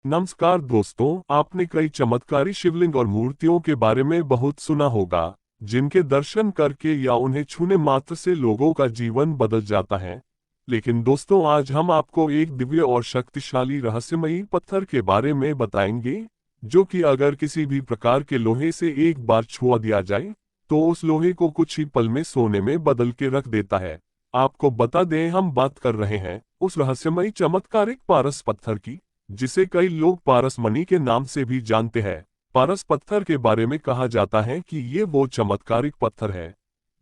नमस्कार दोस्तों, आपने कई चमत्कारी शिवलिंग और मूर्तियों के बारे में बहुत सुना होगा, जिनके दर्शन करके या उन्हें छूने मात्र से लोगों का जीवन बदल जाता है। लेकिन दोस्तों, आज हम आपको एक दिव्य और शक्तिशाली रहस्यमयी पत्थर के बारे में बताएंगे, जो कि अगर किसी भी प्रकार के लोहे से एक बार छुआ दिया जाए, तो उस लोहे को कुछ ही पल में सोने में बदल के रख देता है। आपको बता दें, हम बात कर रहे हैं उस रहस्यमयी चमत्कारिक पारस पत्थर की, जिसे कई लोग पारस मणि के नाम से भी जानते हैं। पारस पत्थर के बारे में कहा जाता है कि ये वो चमत्कारिक पत्थर है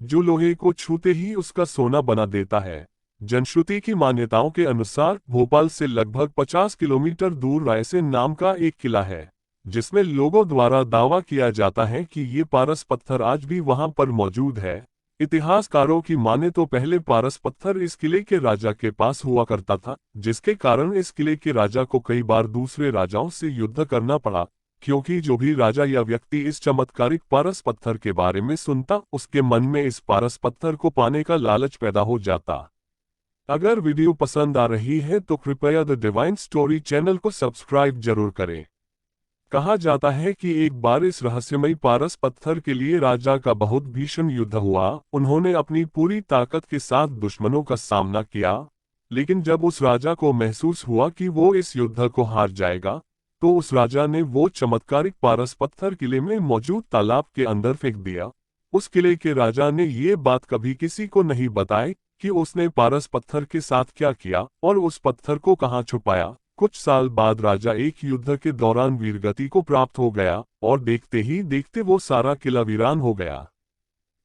जो लोहे को छूते ही उसका सोना बना देता है। जनश्रुति की मान्यताओं के अनुसार भोपाल से लगभग 50 किलोमीटर दूर रायसेन नाम का एक किला है, जिसमें लोगों द्वारा दावा किया जाता है कि ये पारस पत्थर आज भी वहां पर मौजूद है। इतिहासकारों की माने तो पहले पारस पत्थर इस किले के राजा के पास हुआ करता था, जिसके कारण इस किले के राजा को कई बार दूसरे राजाओं से युद्ध करना पड़ा, क्योंकि जो भी राजा या व्यक्ति इस चमत्कारिक पारस पत्थर के बारे में सुनता, उसके मन में इस पारस पत्थर को पाने का लालच पैदा हो जाता। अगर वीडियो पसंद आ रही है तो कृपया द डिवाइन स्टोरी चैनल को सब्सक्राइब जरूर करें। कहा जाता है कि एक बार इस रहस्यमयी पारस पत्थर के लिए राजा का बहुत भीषण युद्ध हुआ। उन्होंने अपनी पूरी ताकत के साथ दुश्मनों का सामना किया, लेकिन जब उस राजा को महसूस हुआ कि वो इस युद्ध को हार जाएगा, तो उस राजा ने वो चमत्कारिक पारस पत्थर किले में मौजूद तालाब के अंदर फेंक दिया। उस किले के राजा ने ये बात कभी किसी को नहीं बताई कि उसने पारस पत्थर के साथ क्या किया और उस पत्थर को कहाँ छुपाया। कुछ साल बाद राजा एक युद्ध के दौरान वीरगति को प्राप्त हो गया और देखते ही देखते वो सारा किला वीरान हो गया।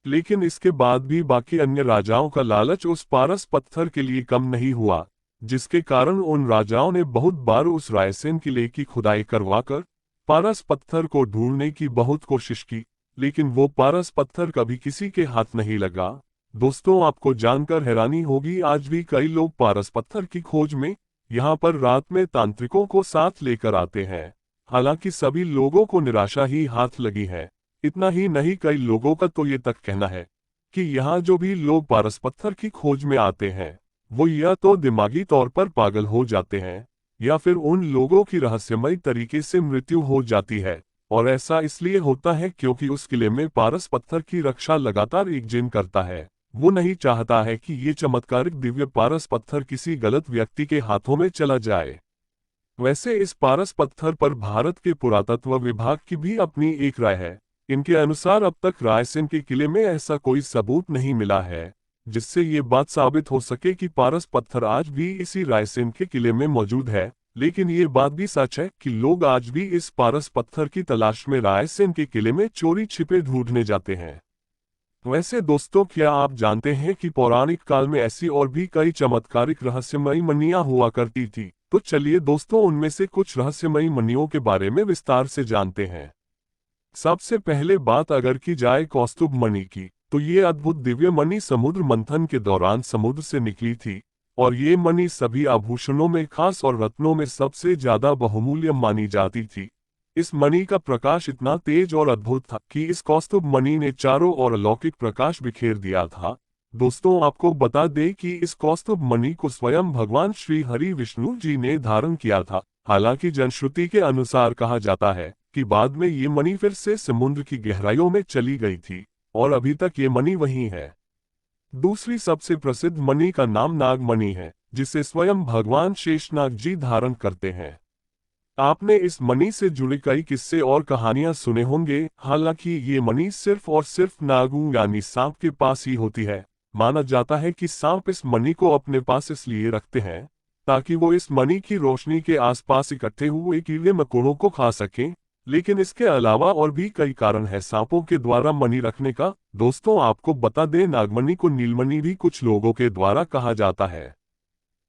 लेकिन इसके बाद भी बाकी अन्य राजाओं का लालच उस पारस पत्थर के लिए कम नहीं हुआ, जिसके कारण उन राजाओं ने बहुत बार उस रायसेन किले की खुदाई करवाकर पारस पत्थर को ढूंढने की बहुत कोशिश की, लेकिन वो पारस पत्थर कभी किसी के हाथ नहीं लगा। दोस्तों, आपको जानकर हैरानी होगी, आज भी कई लोग पारस पत्थर की खोज में यहाँ पर रात में तांत्रिकों को साथ लेकर आते हैं। हालांकि सभी लोगों को निराशा ही हाथ लगी है। इतना ही नहीं, कई लोगों का तो ये तक कहना है कि यहाँ जो भी लोग पारस पत्थर की खोज में आते हैं, वो या तो दिमागी तौर पर पागल हो जाते हैं, या फिर उन लोगों की रहस्यमयी तरीके से मृत्यु हो जाती है। और ऐसा इसलिए होता है क्योंकि उस किले में पारस पत्थर की रक्षा लगातार एक जिन करता है। वो नहीं चाहता है कि ये चमत्कारिक दिव्य पारस पत्थर किसी गलत व्यक्ति के हाथों में चला जाए। वैसे इस पारस पत्थर पर भारत के पुरातत्व विभाग की भी अपनी एक राय है। इनके अनुसार अब तक रायसेन के किले में ऐसा कोई सबूत नहीं मिला है जिससे ये बात साबित हो सके कि पारस पत्थर आज भी इसी रायसेन के किले में मौजूद है। लेकिन ये बात भी सच है कि लोग आज भी इस पारस पत्थर की तलाश में रायसेन के किले में चोरी छिपे ढूंढने जाते हैं। वैसे दोस्तों, क्या आप जानते हैं कि पौराणिक काल में ऐसी और भी कई चमत्कारिक रहस्यमयी मणियां हुआ करती थी? तो चलिए दोस्तों, उनमें से कुछ रहस्यमयी मणियों के बारे में विस्तार से जानते हैं। सबसे पहले बात अगर की जाए कौस्तुभ मणि की, तो ये अद्भुत दिव्य मणि समुद्र मंथन के दौरान समुद्र से निकली थी, और ये मणि सभी आभूषणों में खास और रत्नों में सबसे ज्यादा बहुमूल्य मानी जाती थी। इस मणि का प्रकाश इतना तेज और अद्भुत था कि इस कौस्तुभ मणि ने चारों ओर अलौकिक प्रकाश बिखेर दिया था। दोस्तों, आपको बता दें कि इस कौस्तुभ मणि को स्वयं भगवान श्री हरि विष्णु जी ने धारण किया था। हालांकि जनश्रुति के अनुसार कहा जाता है कि बाद में ये मणि फिर से समुद्र की गहराइयों में चली गई थी, और अभी तक ये मणि वहीं है। दूसरी सबसे प्रसिद्ध मणि का नाम नागमणि है, जिसे स्वयं भगवान शेषनाग जी धारण करते हैं। आपने इस मणि से जुड़े कई किस्से और कहानियां सुने होंगे। हालांकि ये मणि सिर्फ और सिर्फ नागू यानी सांप के पास ही होती है। माना जाता है कि सांप इस मणि को अपने पास इसलिए रखते हैं ताकि वो इस मणि की रोशनी के आसपास इकट्ठे हुए कीड़े मकोड़ों को खा सकें। लेकिन इसके अलावा और भी कई कारण है सांपों के द्वारा मणि रखने का। दोस्तों, आपको बता दें, नागमणि को नीलमणि भी कुछ लोगों के द्वारा कहा जाता है।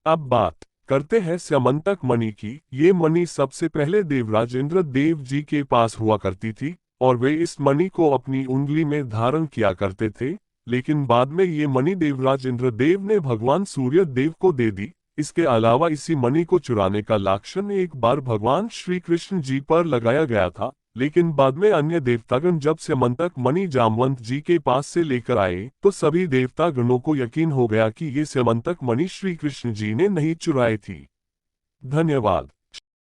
अब बात करते हैं स्यमंतक मणि की। ये मणि सबसे पहले देवराज इंद्र देव जी के पास हुआ करती थी, और वे इस मणि को अपनी उंगली में धारण किया करते थे। लेकिन बाद में ये मणि देवराज इंद्र देव ने भगवान सूर्य देव को दे दी। इसके अलावा इसी मणि को चुराने का लांछन एक बार भगवान श्री कृष्ण जी पर लगाया गया था, लेकिन बाद में अन्य देवतागण जब स्यमंतक मणि जामवंत जी के पास से लेकर आए, तो सभी देवतागणों को यकीन हो गया कि ये स्यमंतक मणि श्री कृष्ण जी ने नहीं चुराई थी। धन्यवाद।